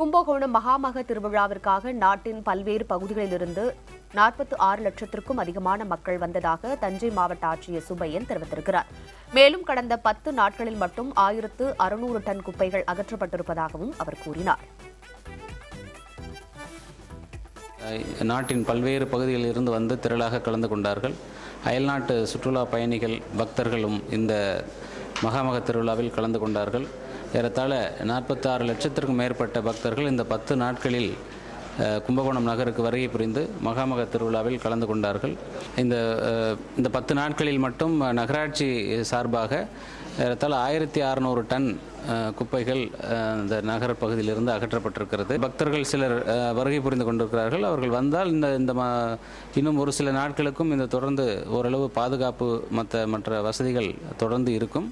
கும்பகோணம் மகாமக திருவிழாவிற்காக நாட்டின் பல்வேறு பகுதிகளிலிருந்து 46 லட்சத்திற்கும் அதிகமான மக்கள் வந்ததாக தஞ்சை மாவட்ட ஆட்சியர் சுப்பையன் தெரிவித்திருக்கிறார். மேலும் கடந்த 10 நாட்களில் மட்டும் 1600 டன் குப்பைகள் அகற்றப்பட்டிருப்பதாகவும் அவர் கூறினார். நாட்டின் பல்வேறு பகுதிகளில் இருந்து வந்து திரளாக கலந்து கொண்டார்கள். அயல்நாட்டு சுற்றுலா பயணிகள் பக்தர்களும் இந்த மகாமக திருவிழாவில் கலந்து கொண்டார்கள். ஏறத்தாழ 46 லட்சத்திற்கும் மேற்பட்ட பக்தர்கள் இந்த 10 நாட்களில் கும்பகோணம் நகருக்கு வருகை புரிந்து மகாமக திருவிழாவில் கலந்து கொண்டார்கள். இந்த 10 நாட்களில் மட்டும் நகராட்சி சார்பாக ஏறத்தாழ 1600 டன் குப்பைகள் இந்த நகர் பகுதியிலிருந்து அகற்றப்பட்டிருக்கிறது. பக்தர்கள் சிலர் வருகை புரிந்து கொண்டிருக்கிறார்கள். அவர்கள் வந்தால் இன்னும் ஒரு சில நாட்களுக்கும் இந்த தொடர்ந்து ஓரளவு பாதுகாப்பு மற்ற வசதிகள் தொடர்ந்து இருக்கும்.